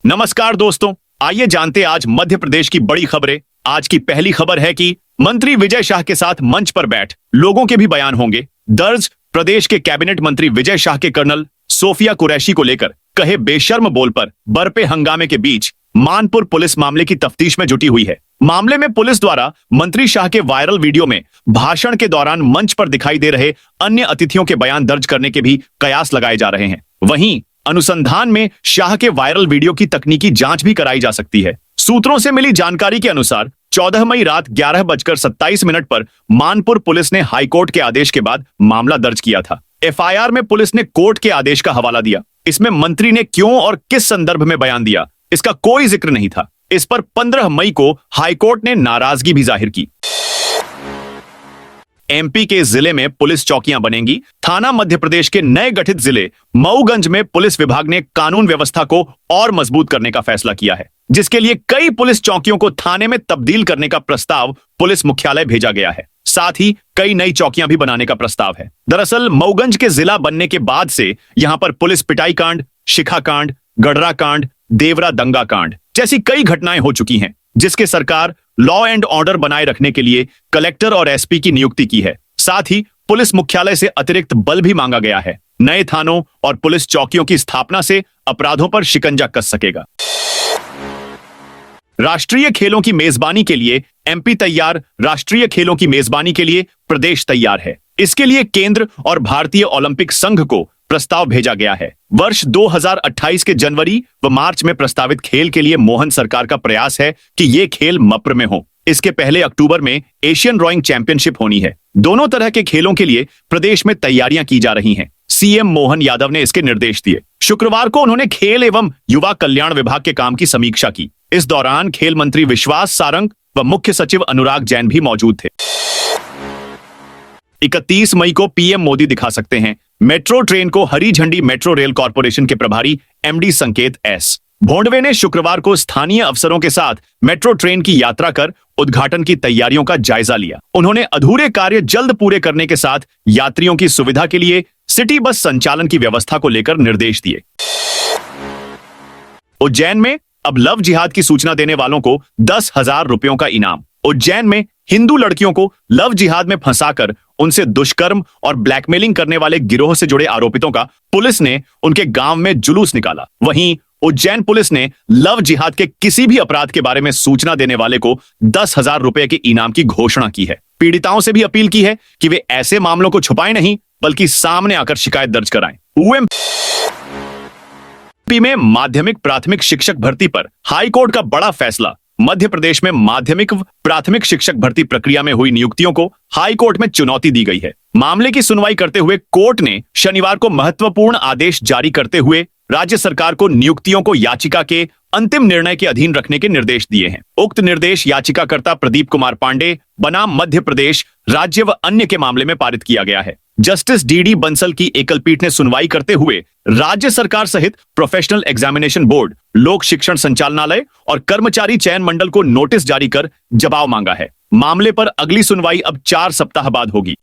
नमस्कार दोस्तों, आइए जानते आज मध्य प्रदेश की बड़ी खबरें। आज की पहली खबर है कि मंत्री विजय शाह के साथ मंच पर बैठ लोगों के भी बयान होंगे। दर्ज, प्रदेश के कैबिनेट मंत्री विजय शाह के कर्नल सोफिया कुरैशी को लेकर कहे बेशर्म बोल पर बरपे हंगामे के बीच मानपुर पुलिस मामले की तफ्तीश में जुटी हुई है। मामले में पुलिस द्वारा मंत्री शाह के वायरल वीडियो में भाषण के दौरान मंच पर दिखाई दे रहे अन्य अतिथियों के बयान दर्ज करने के भी कयास लगाए जा रहे हैं। वहीं अनुसंधान में शाह के वायरल वीडियो की तकनीकी जांच भी कराई जा सकती है। सूत्रों से मिली जानकारी के अनुसार 14 मई रात 11:27 पर मानपुर पुलिस ने हाईकोर्ट के आदेश के बाद मामला दर्ज किया था। एफआईआर में पुलिस ने कोर्ट के आदेश का हवाला दिया। इसमें मंत्री ने क्यों और किस संदर्भ में बयान दिया, इसका कोई जिक्र नहीं था। इस पर 15 मई को हाईकोर्ट ने नाराजगी भी जाहिर की। एमपी के जिले में पुलिस चौकियां बनेंगी। थाना मध्य प्रदेश के नए गठित जिले मऊगंज में पुलिस विभाग ने कानून व्यवस्था को और मजबूत करने का फैसला किया है, जिसके लिए कई पुलिस चौकियों को थाने में तब्दील करने का प्रस्ताव पुलिस मुख्यालय भेजा गया है। साथ ही कई नई चौकियां भी बनाने का प्रस्ताव है। दरअसल मऊगंज के जिला बनने के बाद से यहां पर पुलिस पिटाई कांड, शिखा कांड, गडरा कांड, देवरा दंगा कांड जैसी कई घटनाएं हो चुकी हैं, जिसके सरकार लॉ एंड ऑर्डर बनाए रखने के लिए कलेक्टर और एसपी की नियुक्ति की है। साथ ही पुलिस मुख्यालय से अतिरिक्त बल भी मांगा गया है। नए थानों और पुलिस चौकियों की स्थापना से अपराधों पर शिकंजा कस सकेगा। राष्ट्रीय खेलों की मेजबानी के लिए एमपी तैयार। राष्ट्रीय खेलों की मेजबानी के लिए प्रदेश तैयार है। इसके लिए केंद्र और भारतीय ओलंपिक संघ को प्रस्ताव भेजा गया है। वर्ष 2028 के जनवरी व मार्च में प्रस्तावित खेल के लिए मोहन सरकार का प्रयास है कि ये खेल मप्र में हो। इसके पहले अक्टूबर में एशियन रोइंग चैंपियनशिप होनी है। दोनों तरह के खेलों के लिए प्रदेश में तैयारियां की जा रही हैं। सीएम मोहन यादव ने इसके निर्देश दिए। शुक्रवार को उन्होंने खेल एवं युवा कल्याण विभाग के काम की समीक्षा की। इस दौरान खेल मंत्री विश्वास सारंग व मुख्य सचिव अनुराग जैन भी मौजूद थे। 31 मई को पीएम मोदी दिखा सकते हैं मेट्रो ट्रेन को हरी झंडी। मेट्रो रेल कॉर्पोरेशन के प्रभारी एमडी संकेत एस भोंडवे ने शुक्रवार को स्थानीय अफसरों के साथ मेट्रो ट्रेन की यात्रा कर उद्घाटन की तैयारियों का जायजा लिया। उन्होंने अधूरे कार्य जल्द पूरे करने के साथ यात्रियों की सुविधा के लिए सिटी बस संचालन की व्यवस्था को लेकर निर्देश दिए। उज्जैन में अब लव जिहाद की सूचना देने वालों को 10,000 रुपयों का इनाम। उज्जैन में हिंदू लड़कियों को लव जिहाद में फंसाकर उनसे दुष्कर्म और ब्लैकमेलिंग करने वाले गिरोह से जुड़े आरोपितों का पुलिस ने उनके गांव में जुलूस निकाला। वहीं उज्जैन पुलिस ने लव जिहाद के किसी भी अपराध के बारे में सूचना देने वाले को 10,000 रुपए के इनाम की घोषणा की है। पीड़िताओं से भी अपील की है कि वे ऐसे मामलों को छुपाएं नहीं, बल्कि सामने आकर शिकायत दर्ज कराएं। यूपी में माध्यमिक प्राथमिक शिक्षक भर्ती पर हाईकोर्ट का बड़ा फैसला। मध्य प्रदेश में माध्यमिक प्राथमिक शिक्षक भर्ती प्रक्रिया में हुई नियुक्तियों को हाईकोर्ट में चुनौती दी गई है। मामले की सुनवाई करते हुए कोर्ट ने शनिवार को महत्वपूर्ण आदेश जारी करते हुए राज्य सरकार को नियुक्तियों को याचिका के अंतिम निर्णय के अधीन रखने के निर्देश दिए हैं। उक्त निर्देश याचिकाकर्ता प्रदीप कुमार पांडे बनाम मध्य प्रदेश राज्य व अन्य के मामले में पारित किया गया है। जस्टिस डीडी बंसल की एकल पीठ ने सुनवाई करते हुए राज्य सरकार सहित प्रोफेशनल एग्जामिनेशन बोर्ड, लोक शिक्षण संचालनालय और कर्मचारी चयन मंडल को नोटिस जारी कर जवाब मांगा है। मामले पर अगली सुनवाई अब 4 सप्ताह बाद होगी।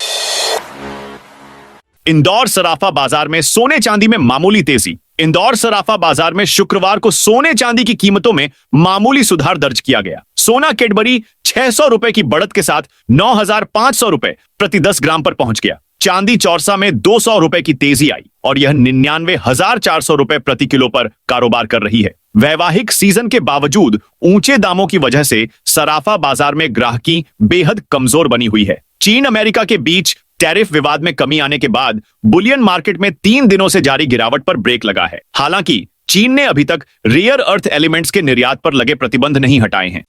इंदौर सराफा बाजार में सोने चांदी में मामूली तेजी। इंदौर सराफा बाजार में शुक्रवार को सोने चांदी की कीमतों में मामूली सुधार दर्ज किया गया। सोना कैडबरी 600 रुपए की बढ़त के साथ 9,500 रुपए प्रति 10 ग्राम पर पहुंच गया। चांदी चौरसा में 200 रुपए की तेजी आई और यह 99,400 रुपए प्रति किलो पर कारोबार कर रही है। वैवाहिक सीजन के बावजूद ऊंचे दामों की वजह से सराफा बाजार में ग्राहकी बेहद कमजोर बनी हुई है। चीन अमेरिका के बीच टैरिफ विवाद में कमी आने के बाद बुलियन मार्केट में 3 दिनों से जारी गिरावट पर ब्रेक लगा है। हालांकि चीन ने अभी तक रेयर अर्थ एलिमेंट्स के निर्यात पर लगे प्रतिबंध नहीं हटाए हैं।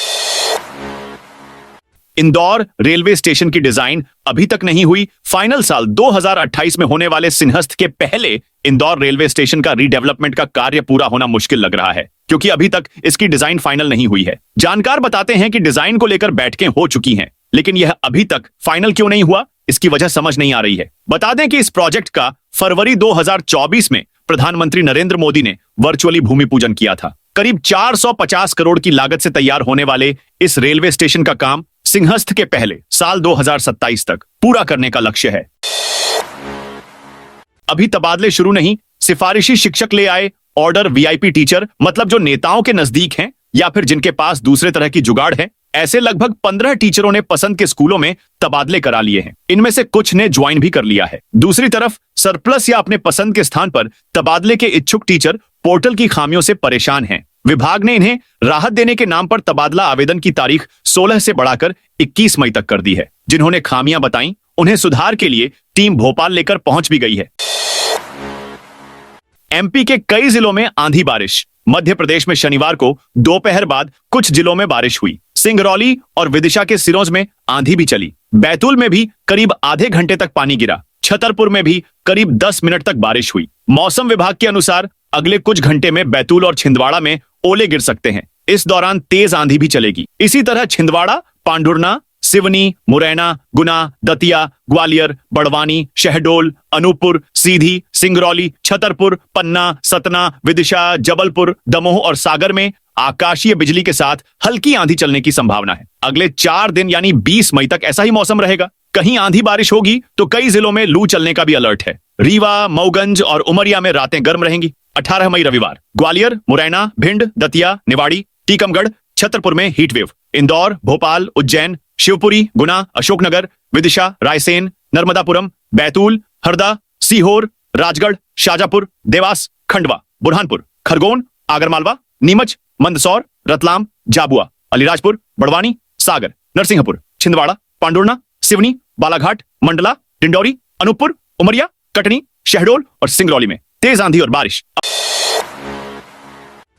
इंदौर रेलवे स्टेशन की डिजाइन अभी तक नहीं हुई। फाइनल साल 2028 में होने वाले सिंहस्थ के पहले इंदौर रेलवे स्टेशन का रीडेवलपमेंट का कार्य पूरा होना मुश्किल लग रहा है, क्योंकि अभी तक इसकी डिजाइन फाइनल नहीं हुई है। जानकार बताते हैं कि डिजाइन को लेकर बैठकें हो चुकी हैं, लेकिन यह अभी तक फाइनल क्यों नहीं हुआ, इसकी वजह समझ नहीं आ रही है। बता दें कि इस प्रोजेक्ट का फरवरी 2024 में प्रधानमंत्री नरेंद्र मोदी ने वर्चुअली भूमि पूजन किया था। करीब 450 करोड़ की लागत से तैयार होने वाले इस रेलवे स्टेशन का काम सिंहस्थ के पहले साल 2027 तक पूरा करने का लक्ष्य है। अभी तबादले शुरू नहीं, सिफारिशी शिक्षक ले आए, ऑर्डर वीआईपी टीचर, मतलब जो नेताओं के नजदीक हैं या फिर जिनके पास दूसरे तरह की जुगाड़ है। ऐसे लगभग 15 टीचरों ने पसंद के स्कूलों में तबादले करा लिए हैं। इनमें से कुछ ने ज्वाइन भी कर लिया है। दूसरी तरफ सरप्लस या अपने पसंद के स्थान पर तबादले के इच्छुक टीचर पोर्टल की खामियों से परेशान हैं। विभाग ने इन्हें राहत देने के नाम पर तबादला आवेदन की तारीख 16 से बढ़ाकर 21 मई तक कर दी है। जिन्होंने खामियां बताई, उन्हें सुधार के लिए टीम भोपाल लेकर पहुंच भी गई है। एमपी के कई जिलों में आंधी बारिश। मध्य प्रदेश में शनिवार को दोपहर बाद कुछ जिलों में बारिश हुई। सिंगरौली और विदिशा के सिरोंज में आंधी भी चली। बैतूल में भी करीब आधे घंटे तक पानी गिरा। छतरपुर में भी करीब 10 मिनट तक बारिश हुई। मौसम विभाग के अनुसार अगले कुछ घंटे में बैतूल और छिंदवाड़ा में ओले गिर सकते हैं। इस दौरान तेज आंधी भी चलेगी। इसी तरह छिंदवाड़ा, पांडुरना, सिवनी, मुरैना, गुना, दतिया, ग्वालियर, बड़वानी, शहडोल, अनूपपुर, सीधी, सिंगरौली, छतरपुर, पन्ना, सतना, विदिशा, जबलपुर, दमोह और सागर में आकाशीय बिजली के साथ हल्की आंधी चलने की संभावना है। अगले 4 दिन यानी 20 मई तक ऐसा ही मौसम रहेगा। कहीं आंधी बारिश होगी तो कई जिलों में लू चलने का भी अलर्ट है। रीवा, मऊगंज और उमरिया में रातें गर्म रहेंगी। 18 मई रविवार ग्वालियर, मुरैना, भिंड, दतिया, निवाड़ी, टीकमगढ़, छतरपुर में हीटवेव। इंदौर, भोपाल, उज्जैन, शिवपुरी, गुना, अशोकनगर, विदिशा, रायसेन, नर्मदापुरम, बैतूल, हरदा, सीहोर, राजगढ़, शाजापुर, देवास, खंडवा, बुरहानपुर, खरगोन, आगरमालवा, नीमच, मंदसौर, रतलाम, झाबुआ, अलीराजपुर, बड़वानी, सागर, नरसिंहपुर, छिंदवाड़ा, पांडुरना, सिवनी, बालाघाट, मंडला, डिंडौरी, अनूपपुर, उमरिया, कटनी, शहडोल और सिंगरौली में तेज आंधी और बारिश।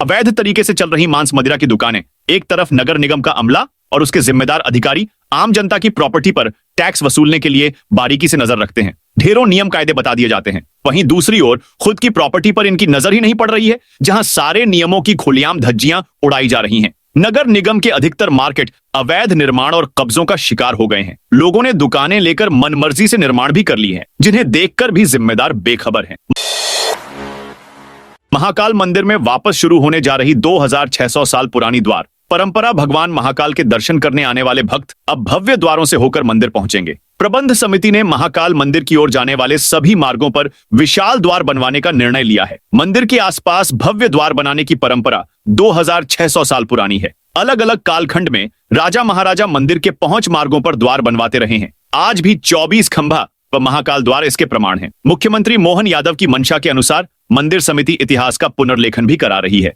अवैध तरीके से चल रही मांस मदिरा की दुकानें। एक तरफ नगर निगम का अमला और उसके जिम्मेदार अधिकारी आम जनता की प्रॉपर्टी पर टैक्स वसूलने के लिए बारीकी से नजर रखते हैं। ढेरों नियम कायदे बता दिए जाते हैं। वहीं दूसरी ओर खुद की प्रॉपर्टी पर इनकी नजर ही नहीं पड़ रही है, जहां सारे नियमों की खुलेआम धज्जियां उड़ाई जा रही हैं। नगर निगम के अधिकतर मार्केट अवैध निर्माण और कब्जों का शिकार हो गए हैं। लोगों ने दुकानें लेकर मनमर्जी से निर्माण भी कर ली है, जिन्हें देखकर भी जिम्मेदार बेखबर हैं। महाकाल मंदिर में वापस शुरू होने जा रही 2600 साल पुरानी द्वार परंपरा। भगवान महाकाल के दर्शन करने आने वाले भक्त अब भव्य द्वारों से होकर मंदिर पहुंचेंगे। प्रबंध समिति ने महाकाल मंदिर की ओर जाने वाले सभी मार्गों पर विशाल द्वार बनवाने का निर्णय लिया है। मंदिर के आसपास भव्य द्वार बनाने की परंपरा 2600 साल पुरानी है। अलग अलग कालखंड में राजा महाराजा मंदिर के पहुंच मार्गों पर द्वार बनवाते रहे हैं। आज भी 24 खंभा व महाकाल द्वार इसके प्रमाण हैं। मुख्यमंत्री मोहन यादव की मंशा के अनुसार मंदिर समिति इतिहास का पुनर्लेखन भी करा रही है।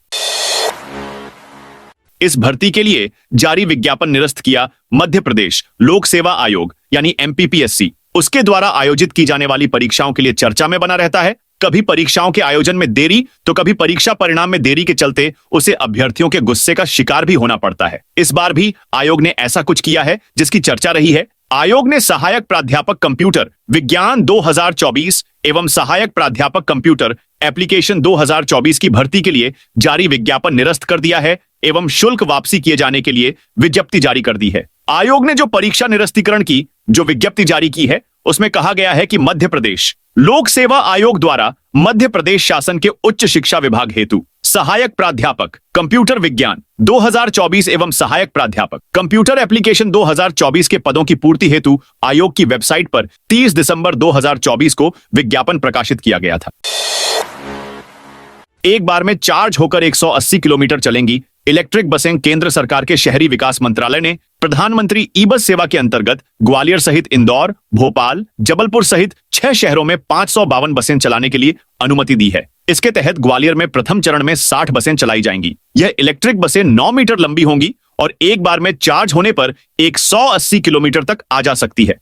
इस भर्ती के लिए जारी विज्ञापन निरस्त किया मध्य प्रदेश लोक सेवा आयोग यानी एमपीपीएससी। उसके द्वारा आयोजित की जाने वाली परीक्षाओं के लिए चर्चा में बना रहता है। कभी परीक्षाओं के आयोजन में देरी तो कभी परीक्षा परिणाम में देरी के चलते उसे अभ्यर्थियों के गुस्से का शिकार भी होना पड़ता है। इस बार भी आयोग ने ऐसा कुछ किया है जिसकी चर्चा रही है। आयोग ने सहायक प्राध्यापक कंप्यूटर विज्ञान 2024 एवं सहायक प्राध्यापक कंप्यूटर एप्लीकेशन 2024 की भर्ती के लिए जारी विज्ञापन निरस्त कर दिया है एवं शुल्क वापसी किए जाने के लिए विज्ञप्ति जारी कर दी है। आयोग ने जो परीक्षा निरस्तीकरण की जो विज्ञप्ति जारी की है उसमें कहा गया है कि मध्य प्रदेश लोक सेवा आयोग द्वारा मध्य प्रदेश शासन के उच्च शिक्षा विभाग हेतु सहायक प्राध्यापक कंप्यूटर विज्ञान 2024 एवं सहायक प्राध्यापक कंप्यूटर एप्लीकेशन 2024 के पदों की पूर्ति हेतु आयोग की वेबसाइट पर 30 दिसंबर 2024 को विज्ञापन प्रकाशित किया गया था। एक बार में चार्ज होकर 180 किलोमीटर चलेंगी इलेक्ट्रिक बसें। केंद्र सरकार के शहरी विकास मंत्रालय ने प्रधानमंत्री ई बस सेवा के अंतर्गत ग्वालियर सहित इंदौर, भोपाल, जबलपुर सहित 6 शहरों में 552 बसें चलाने के लिए अनुमति दी है। इसके तहत ग्वालियर में प्रथम चरण में 60 बसें चलाई जाएंगी। यह इलेक्ट्रिक बसें 9 मीटर लंबी होंगी और एक बार में चार्ज होने पर 180 किलोमीटर तक आ जा सकती है।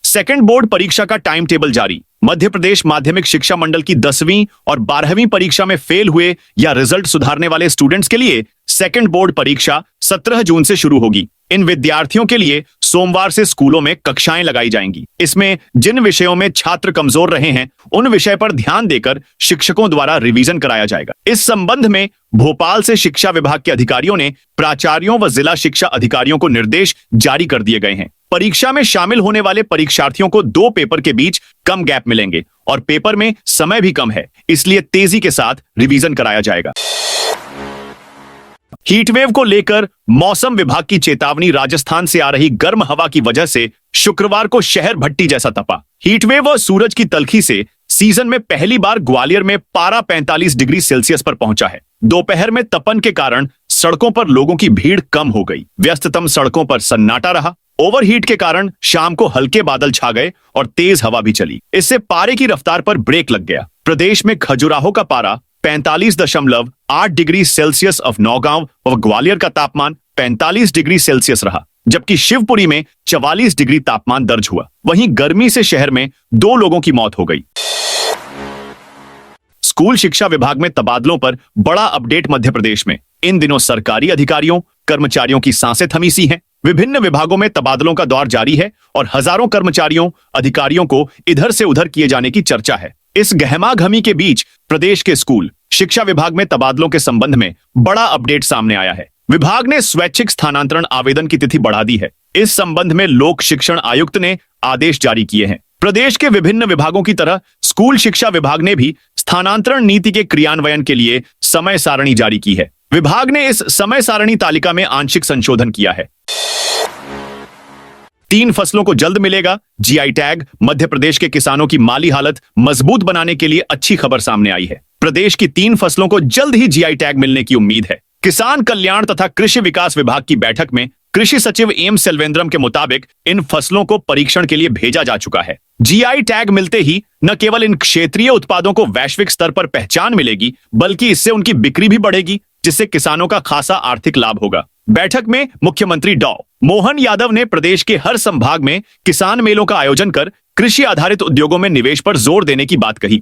सेकंड बोर्ड परीक्षा का टाइम टेबल जारी। मध्य प्रदेश माध्यमिक शिक्षा मंडल की 10वीं और 12वीं परीक्षा में फेल हुए या रिजल्ट सुधारने वाले स्टूडेंट्स के लिए सेकंड बोर्ड परीक्षा 17 जून से शुरू होगी। इन विद्यार्थियों के लिए सोमवार से स्कूलों में कक्षाएं लगाई जाएंगी। इसमें जिन विषयों में छात्र कमजोर रहे हैं उन विषय पर ध्यान देकर शिक्षकों द्वारा रिवीजन कराया जाएगा। इस संबंध में भोपाल से शिक्षा विभाग के अधिकारियों ने प्राचार्यों व जिला शिक्षा अधिकारियों को निर्देश जारी कर दिए गए हैं। परीक्षा में शामिल होने वाले परीक्षार्थियों को 2 पेपर के बीच कम गैप मिलेंगे और पेपर में समय भी कम है, इसलिए तेजी के साथ रिवीजन कराया जाएगा। हीटवेव को लेकर मौसम विभाग की चेतावनी। राजस्थान से आ रही गर्म हवा की वजह से शुक्रवार को शहर भट्टी जैसा तपा। हीटवेव और सूरज की तलखी से सीजन में पहली बार ग्वालियर में पारा 45 डिग्री सेल्सियस पर पहुंचा है। दोपहर में तपन के कारण सड़कों पर लोगों की भीड़ कम हो गई। व्यस्ततम सड़कों पर सन्नाटा रहा। ओवरहीट के कारण शाम को हल्के बादल छा गए और तेज हवा भी चली। इससे पारे की रफ्तार पर ब्रेक लग गया। प्रदेश में खजुराहो का पारा 45.8 डिग्री सेल्सियस और नौगांव और ग्वालियर का तापमान 45 डिग्री सेल्सियस रहा, जबकि शिवपुरी में 44 डिग्री तापमान दर्ज हुआ। वहीं गर्मी से शहर में 2 लोगों की मौत हो गई। स्कूल शिक्षा विभाग में तबादलों पर बड़ा अपडेट मध्य प्रदेश में। इन दिनों सरकारी अधिकारियों कर्मचारियों की सांसें थमी सी हैं। विभिन्न विभागों में तबादलों का दौर जारी है और हजारों कर्मचारियों अधिकारियों को इधर से उधर किए जाने की चर्चा है। इस गहमागहमी के बीच प्रदेश के स्कूल शिक्षा विभाग में तबादलों के संबंध में बड़ा अपडेट सामने आया है। विभाग ने स्वैच्छिक स्थानांतरण आवेदन की तिथि बढ़ा दी है। इस संबंध में लोक शिक्षण आयुक्त ने आदेश जारी किए हैं। प्रदेश के विभिन्न विभागों की तरह स्कूल शिक्षा विभाग ने भी स्थानांतरण नीति के क्रियान्वयन के लिए समय सारणी जारी की है। विभाग ने इस समय सारणी तालिका में आंशिक संशोधन किया है। 3 फसलों को जल्द मिलेगा जीआई टैग। मध्य प्रदेश के किसानों की माली हालत मजबूत बनाने के लिए अच्छी खबर सामने आई है। प्रदेश की 3 फसलों को जल्द ही जीआई टैग मिलने की उम्मीद है। किसान कल्याण तथा कृषि विकास विभाग की बैठक में कृषि सचिव एम सेल्वेंद्रम के मुताबिक इन फसलों को परीक्षण के लिए भेजा जा चुका है। जीआई टैग मिलते ही न केवल इन क्षेत्रीय उत्पादों को वैश्विक स्तर पर पहचान मिलेगी, बल्कि इससे उनकी बिक्री भी बढ़ेगी, जिससे किसानों का खासा आर्थिक लाभ होगा। बैठक में मुख्यमंत्री डॉ मोहन यादव ने प्रदेश के हर संभाग में किसान मेलों का आयोजन कर कृषि आधारित उद्योगों में निवेश पर जोर देने की बात कही।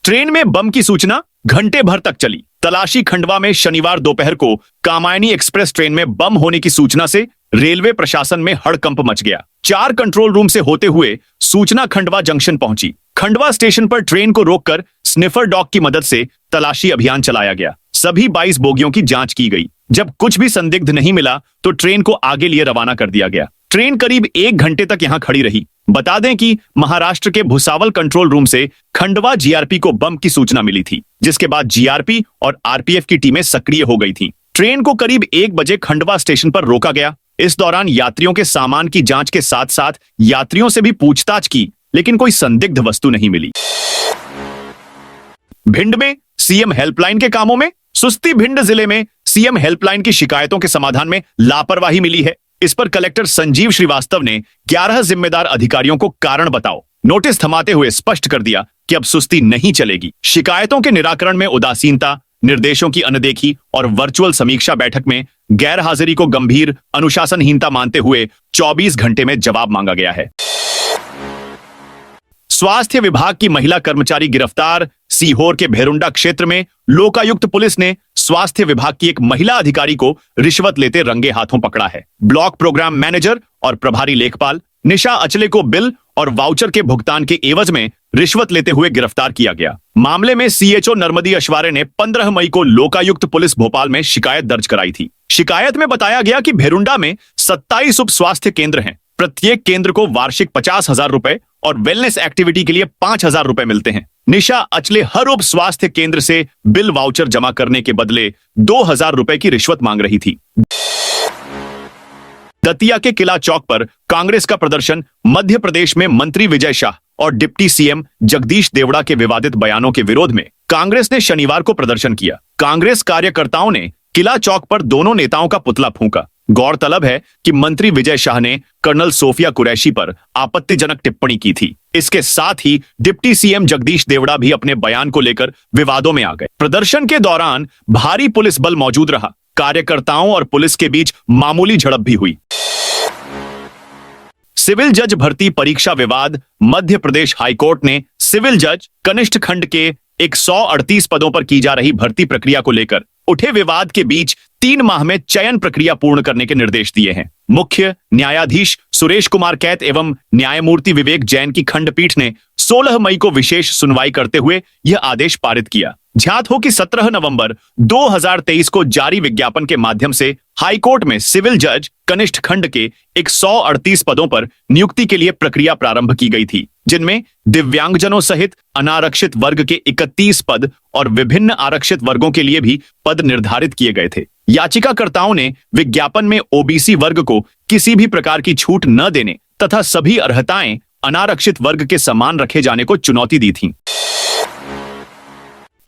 ट्रेन में बम की सूचना घंटे भर तक चली। तलाशी खंडवा में शनिवार दोपहर को कामायनी एक्सप्रेस ट्रेन में बम होने की सूचना से रेलवे प्रशासन में हड़कंप मच गया। 4 कंट्रोल रूम से होते हुए सूचना खंडवा जंक्शन पहुंची। खंडवा स्टेशन पर ट्रेन को रोककर स्निफर डॉग की मदद से तलाशी अभियान चलाया गया। सभी 22 बोगियों की जांच की गई। जब कुछ भी संदिग्ध नहीं मिला तो ट्रेन को आगे लिए रवाना कर दिया गया। ट्रेन करीब 1 घंटे तक यहां खड़ी रही। बता दें कि महाराष्ट्र के भुसावल कंट्रोल रूम से खंडवा जीआरपी को बम की सूचना मिली थी, जिसके बाद जीआरपी और आरपीएफ की टीमें सक्रिय हो गई थीं। ट्रेन को करीब 1 बजे खंडवा स्टेशन पर रोका गया। इस दौरान यात्रियों के सामान की जांच के साथ साथ यात्रियों से भी पूछताछ की, लेकिन कोई संदिग्ध वस्तु नहीं मिली। भिंड में सीएम हेल्पलाइन के कामों में सुस्ती। भिंड जिले में सीएम हेल्पलाइन की शिकायतों के समाधान में लापरवाही मिली है। इस पर कलेक्टर संजीव श्रीवास्तव ने 11 जिम्मेदार अधिकारियों को कारण बताओ नोटिस थमाते हुए स्पष्ट कर दिया कि अब सुस्ती नहीं चलेगी। शिकायतों के निराकरण में उदासीनता, निर्देशों की अनदेखी और वर्चुअल समीक्षा बैठक में गैर हाजिरी को गंभीर अनुशासनहीनता मानते हुए 24 घंटे में जवाब मांगा गया है। स्वास्थ्य विभाग की महिला कर्मचारी गिरफ्तार। सीहोर के भेरुंडा क्षेत्र में लोकायुक्त पुलिस ने स्वास्थ्य विभाग की एक महिला अधिकारी को रिश्वत लेते रंगे हाथों पकड़ा है। ब्लॉक प्रोग्राम मैनेजर और प्रभारी लेखपाल निशा अचले को बिल और वाउचर के भुगतान के एवज में रिश्वत लेते हुए गिरफ्तार किया गया। मामले में सीएचओ नर्मदी अशवारे ने 15 मई को लोकायुक्त पुलिस भोपाल में शिकायत दर्ज कराई थी। शिकायत में बताया गया कि भेरुंडा में 27 उप स्वास्थ्य केंद्र हैं। प्रत्येक केंद्र को वार्षिक 50,000 रुपए और वेलनेस एक्टिविटी के लिए 5,000 रुपए मिलते हैं। निशा अचले हर उप स्वास्थ्य केंद्र से बिल वाउचर जमा करने के बदले 2,000 रुपए की रिश्वत मांग रही थी। दतिया के किला चौक पर कांग्रेस का प्रदर्शन। मध्य प्रदेश में मंत्री विजय शाह और डिप्टी सीएम जगदीश देवड़ा के विवादित बयानों के विरोध में कांग्रेस ने शनिवार को प्रदर्शन किया। कांग्रेस कार्यकर्ताओं ने किला चौक पर दोनों नेताओं का पुतला फूंका। गौरतलब है कि मंत्री विजय शाह ने कर्नल सोफिया कुरैशी पर आपत्तिजनक टिप्पणी की थी। इसके साथ ही डिप्टी सीएम जगदीश देवड़ा भी अपने बयान को लेकर विवादों में आ गए। प्रदर्शन के दौरान भारी पुलिस बल मौजूद रहा। कार्यकर्ताओं और पुलिस के बीच मामूली झड़प भी हुई। सिविल जज भर्ती परीक्षा विवाद। मध्य प्रदेश हाईकोर्ट ने सिविल जज कनिष्ठ खंड के 138 पदों पर की जा रही भर्ती प्रक्रिया को लेकर उठे विवाद के बीच 3 माह में चयन प्रक्रिया पूर्ण करने के निर्देश दिए हैं। मुख्य न्यायाधीश सुरेश कुमार कैत एवं न्यायमूर्ति विवेक जैन की खंडपीठ ने 16 मई को विशेष सुनवाई करते हुए यह आदेश पारित किया। ध्यात हो कि 17 नवंबर 2023 को जारी विज्ञापन के माध्यम से हाईकोर्ट में सिविल जज कनिष्ठ खंड के 138 पदों पर नियुक्ति के लिए प्रक्रिया प्रारंभ की गई थी, जिनमें दिव्यांगजनों सहित अनारक्षित वर्ग के 31 पद और विभिन्न आरक्षित वर्गों के लिए भी पद निर्धारित किए गए थे। याचिकाकर्ताओं ने विज्ञापन में ओबीसी वर्ग को किसी भी प्रकार की छूट न देने तथा सभी अर्हताएं अनारक्षित वर्ग के समान रखे जाने को चुनौती दी थी।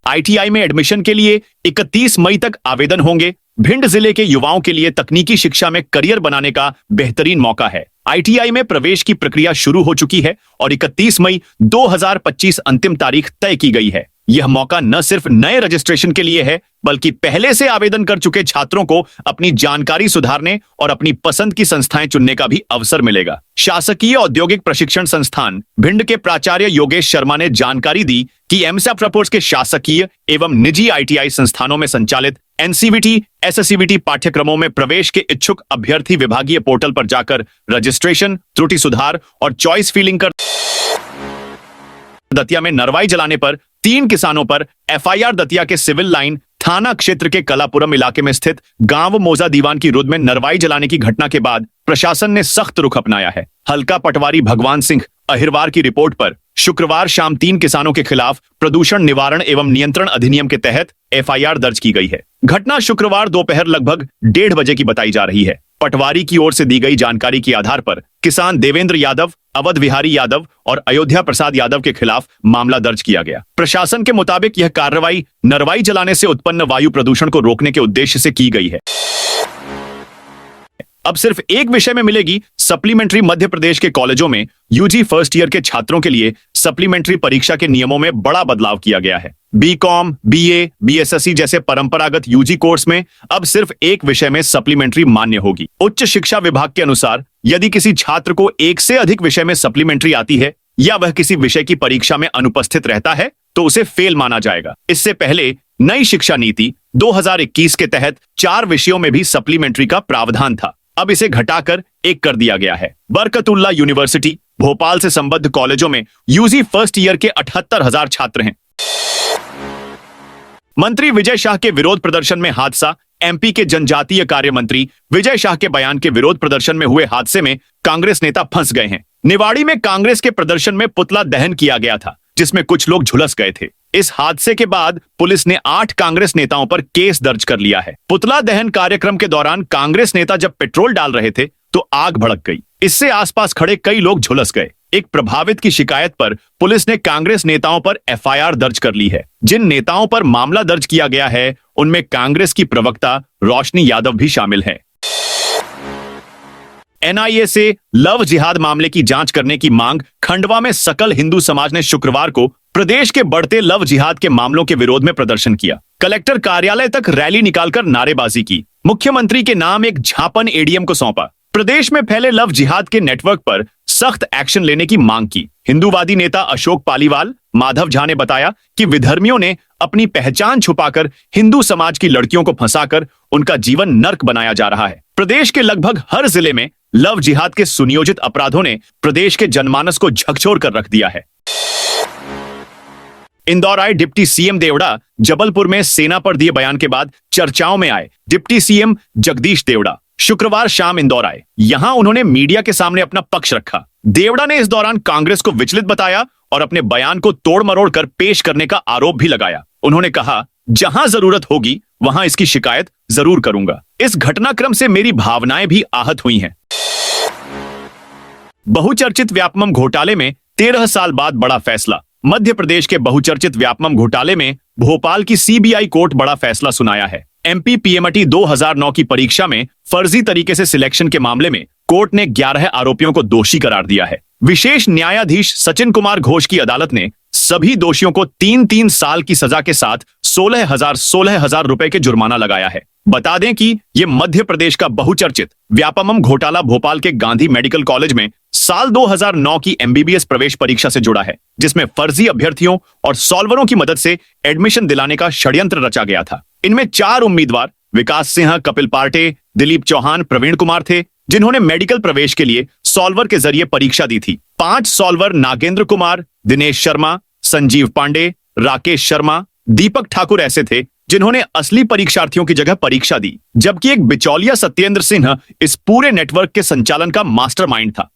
आईटीआई में एडमिशन के लिए 31 मई तक आवेदन होंगे। भिंड जिले के युवाओं के लिए तकनीकी शिक्षा में करियर बनाने का बेहतरीन मौका है। आईटीआई में प्रवेश की प्रक्रिया शुरू हो चुकी है और 31 मई 2025 अंतिम तारीख तय की गई है। यह मौका न सिर्फ नए रजिस्ट्रेशन के लिए है, बल्कि पहले से आवेदन कर चुके छात्रों को अपनी जानकारी सुधारने और अपनी पसंद की संस्थाएं चुनने का भी अवसर मिलेगा। शासकीय औद्योगिक प्रशिक्षण संस्थान भिंड के प्राचार्य योगेश शर्मा ने जानकारी दी कि एमसैट प्रपोर्स के शासकीय एवं निजी आईटीआई संस्थानों में संचालित एनसीवीटी, एसएससीवीटी पाठ्यक्रमों में प्रवेश के इच्छुक अभ्यर्थी विभागीय पोर्टल पर जाकर रजिस्ट्रेशन, त्रुटि सुधार और चॉइस फिलिंग कर दतिया में नरवाई जलाने पर 3 किसानों पर एफआईआर। दतिया के सिविल लाइन थाना क्षेत्र के कलापुरम इलाके में स्थित गांव मोजा दीवान की रुद में नरवाई जलाने की घटना के बाद प्रशासन ने सख्त रुख अपनाया है। हल्का पटवारी भगवान सिंह अहिरवार की रिपोर्ट पर शुक्रवार शाम 3 किसानों के खिलाफ प्रदूषण निवारण एवं नियंत्रण अधिनियम के तहत एफआईआर दर्ज की गई है। घटना शुक्रवार दोपहर लगभग 1:30 बजे की बताई जा रही है। पटवारी की ओर से दी गई जानकारी के आधार पर किसान देवेंद्र यादव, अवध विहारी यादव और अयोध्या प्रसाद यादव के खिलाफ मामला दर्ज किया गया। प्रशासन के मुताबिक यह कार्रवाई नरवाई जलाने से उत्पन्न वायु प्रदूषण को रोकने के उद्देश्य से की गई है। अब सिर्फ एक विषय में मिलेगी सप्लीमेंट्री। मध्य प्रदेश के कॉलेजों में यूजी फर्स्ट ईयर के छात्रों के लिए सप्लीमेंट्री परीक्षा के नियमों में बड़ा बदलाव किया गया है। बीकॉम, बीए, बीएसएससी जैसे परंपरागत यूजी कोर्स में अब सिर्फ एक विषय में सप्लीमेंट्री मान्य होगी। उच्च शिक्षा विभाग के अनुसार यदि किसी छात्र को एक से अधिक विषय में सप्लीमेंट्री आती है या वह किसी विषय की परीक्षा में अनुपस्थित रहता है तो उसे फेल माना जाएगा। इससे पहले नई शिक्षा नीति 2021 के तहत 4 विषयों में भी सप्लीमेंट्री का प्रावधान था। अब इसे घटाकर 1 कर दिया गया है। बरकतुल्ला यूनिवर्सिटी भोपाल से संबद्ध कॉलेजों में यूजी फर्स्ट ईयर के 78,000 छात्र हैं। मंत्री विजय शाह के विरोध प्रदर्शन में हादसा। एमपी के जनजातीय कार्य मंत्री विजय शाह के बयान के विरोध प्रदर्शन में हुए हादसे में कांग्रेस नेता फंस गए हैं। निवाड़ी में कांग्रेस के प्रदर्शन में पुतला दहन किया गया था, जिसमें कुछ लोग झुलस गए थे। इस हादसे के बाद पुलिस ने 8 कांग्रेस नेताओं पर केस दर्ज कर लिया है। पुतला दहन कार्यक्रम के दौरान कांग्रेस नेता जब पेट्रोल डाल रहे थे तो आग भड़क गई। इससे आसपास खड़े कई लोग झुलस गए। एक प्रभावित की शिकायत पर पुलिस ने कांग्रेस नेताओं पर एफआईआर दर्ज कर ली है। जिन नेताओं पर मामला दर्ज किया गया है उनमें कांग्रेस की प्रवक्ता रोशनी यादव भी शामिल है। एनआईए से लव जिहाद मामले की जांच करने की मांग। खंडवा में सकल हिंदू समाज ने शुक्रवार को प्रदेश के बढ़ते लव जिहाद के मामलों के विरोध में प्रदर्शन किया। कलेक्टर कार्यालय तक रैली निकालकर नारेबाजी की। मुख्यमंत्री के नाम एक ज्ञापन एडीएम को सौंपा। प्रदेश में फैले लव जिहाद के नेटवर्क पर सख्त एक्शन लेने की मांग की। हिंदूवादी नेता अशोक पालीवाल, माधव झा ने बताया कि विधर्मियों ने अपनी पहचान छुपाकर हिंदू समाज की लड़कियों को फंसाकर उनका जीवन नर्क बनाया जा रहा है। प्रदेश के लगभग हर जिले में लव जिहाद के सुनियोजित अपराधों ने प्रदेश के जनमानस को झकझोर कर रख दिया है। इंदौर आए डिप्टी सीएम देवड़ा। जबलपुर में सेना पर दिए बयान के बाद चर्चाओं में आए डिप्टी सीएम जगदीश देवड़ा शुक्रवार शाम इंदौर आए। यहां उन्होंने मीडिया के सामने अपना पक्ष रखा। देवड़ा ने इस दौरान कांग्रेस को विचलित बताया और अपने बयान को तोड़ मरोड़ कर पेश करने का आरोप भी लगाया। उन्होंने कहा, जहां जरूरत होगी वहां इसकी शिकायत जरूर करूंगा। इस घटनाक्रम से मेरी भावनाएं भी आहत हुई हैं। बहुचर्चित व्यापमं घोटाले में 13 साल बाद बड़ा फैसला। मध्य प्रदेश के बहुचर्चित व्यापमं घोटाले में भोपाल की सीबीआई कोर्ट बड़ा फैसला सुनाया है। एमपी पीएमटी 2009 की परीक्षा में फर्जी तरीके से सिलेक्शन के मामले में कोर्ट ने 11 आरोपियों को दोषी करार दिया है। विशेष न्यायाधीश सचिन कुमार घोष की अदालत ने सभी दोषियों को 3-3 साल की सजा के साथ 16,000 रुपए के जुर्माना लगाया है। बता दें कि यह मध्य प्रदेश का बहुचर्चित व्यापमं घोटाला भोपाल के गांधी मेडिकल कॉलेज में साल 2009 की एमबीबीएस प्रवेश परीक्षा से जुड़ा है, जिसमें फर्जी अभ्यर्थियों और सॉल्वरों की मदद से एडमिशन दिलाने का षड्यंत्र रचा गया था। इनमें 4 उम्मीदवार विकास सिंह, कपिल पार्टे, दिलीप चौहान, प्रवीण कुमार थे, जिन्होंने मेडिकल प्रवेश के लिए सॉल्वर के जरिए परीक्षा दी थी। 5 सॉल्वर नागेंद्र कुमार, दिनेश शर्मा, संजीव पांडे, राकेश शर्मा, दीपक ठाकुर ऐसे थे जिन्होंने असली परीक्षार्थियों की जगह परीक्षा दी, जबकि एक बिचौलिया सत्येंद्र सिन्हा इस पूरे नेटवर्क के संचालन का मास्टरमाइंड था।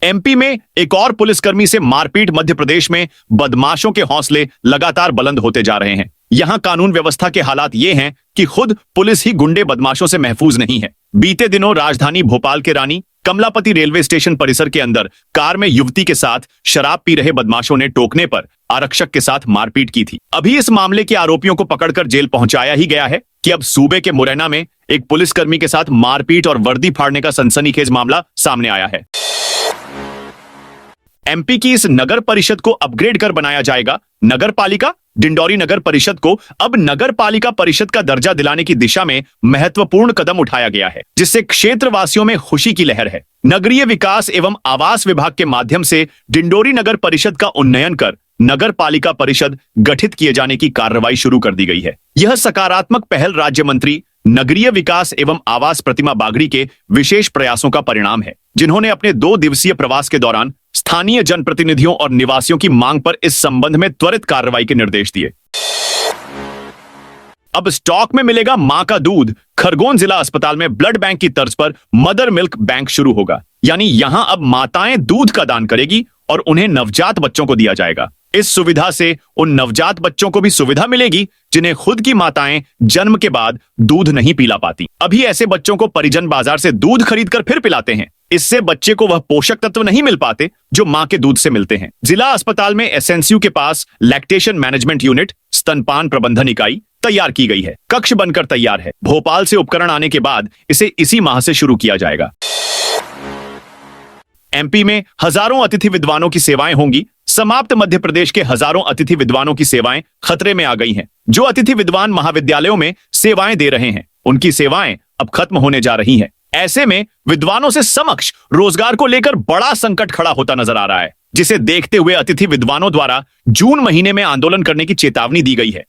एमपी में एक और पुलिसकर्मी से मारपीट। मध्य प्रदेश में बदमाशों के हौसले लगातार बुलंद होते जा रहे हैं। यहां कानून व्यवस्था के हालात ये हैं कि खुद पुलिस ही गुंडे बदमाशों से महफूज नहीं है। बीते दिनों राजधानी भोपाल के रानी कमलापति रेलवे स्टेशन परिसर के अंदर कार में युवती के साथ शराब पी रहे बदमाशों ने टोकने पर आरक्षक के साथ मारपीट की थी। अभी इस मामले के आरोपियों को पकड़कर जेल पहुंचाया ही गया है कि अब सूबे के मुरैना में एक पुलिसकर्मी के साथ मारपीट और वर्दी फाड़ने का सनसनीखेज मामला सामने आया है। एमपी की इस नगर परिषद को अपग्रेड कर बनाया जाएगा नगर पालिका। डिंडौरी नगर परिषद को अब नगर पालिका परिषद का दर्जा दिलाने की दिशा में महत्वपूर्ण कदम उठाया गया है, जिससे क्षेत्रवासियों में खुशी की लहर है। नगरीय विकास एवं आवास विभाग के माध्यम से डिंडौरी नगर परिषद का उन्नयन कर नगर पालिका परिषद गठित किए जाने की कार्रवाई शुरू कर दी गई है। यह सकारात्मक पहल राज्य मंत्री नगरीय विकास एवं आवास प्रतिमा बागड़ी के विशेष प्रयासों का परिणाम है, जिन्होंने अपने 2 दिवसीय प्रवास के दौरान स्थानीय जनप्रतिनिधियों और निवासियों की मांग पर इस संबंध में त्वरित कार्रवाई के निर्देश दिए। अब स्टॉक में मिलेगा मां का दूध। खरगोन जिला अस्पताल में ब्लड बैंक की तर्ज पर मदर मिल्क बैंक शुरू होगा, यानी यहां अब माताएं दूध का दान करेगी और उन्हें नवजात बच्चों को दिया जाएगा। इस सुविधा से उन नवजात बच्चों को भी सुविधा मिलेगी जिन्हें खुद की माताएं जन्म के बाद दूध नहीं पिला पाती। अभी ऐसे बच्चों को परिजन बाजार से दूध खरीदकर फिर पिलाते हैं। इससे बच्चे को वह पोषक तत्व नहीं मिल पाते जो मां के दूध से मिलते हैं। जिला अस्पताल में एसएनसीयू के पास लैक्टेशन मैनेजमेंट यूनिट स्तनपान प्रबंधन इकाई तैयार की गई है। कक्ष बनकर तैयार है। भोपाल से उपकरण आने के बाद इसे इसी माह से शुरू किया जाएगा। एमपी में हजारों अतिथि विद्वानों की सेवाएं होंगी। समाप्त मध्य प्रदेश के हजारों अतिथि विद्वानों की सेवाएं खतरे में आ गई हैं। जो अतिथि विद्वान महाविद्यालयों में सेवाएं दे रहे हैं, उनकी सेवाएं अब खत्म होने जा रही हैं। ऐसे में विद्वानों से समक्ष रोजगार को लेकर बड़ा संकट खड़ा होता नजर आ रहा है, जिसे देखते हुए अतिथि विद्वानों द्वारा जून महीने में आंदोलन करने की चेतावनी दी गई है।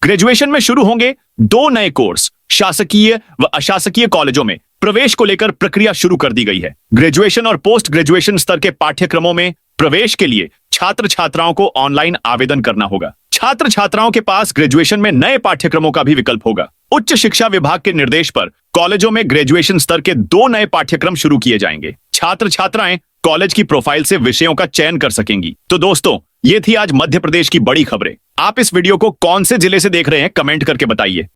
ग्रेजुएशन में शुरू होंगे 2 नए कोर्स। शासकीय व अशासकीय कॉलेजों में प्रवेश को लेकर प्रक्रिया शुरू कर दी गई है। ग्रेजुएशन और पोस्ट ग्रेजुएशन स्तर के पाठ्यक्रमों में प्रवेश के लिए छात्र छात्राओं को ऑनलाइन आवेदन करना होगा। छात्र छात्राओं के पास ग्रेजुएशन में नए पाठ्यक्रमों का भी विकल्प होगा। उच्च शिक्षा विभाग के निर्देश पर कॉलेजों में ग्रेजुएशन स्तर के 2 नए पाठ्यक्रम शुरू किए जाएंगे। छात्र छात्राएं कॉलेज की प्रोफाइल से विषयों का चयन कर सकेंगी। तो दोस्तों, ये थी आज मध्य प्रदेश की बड़ी खबरें। आप इस वीडियो को कौन से जिले से देख रहे हैं, कमेंट करके बताइए।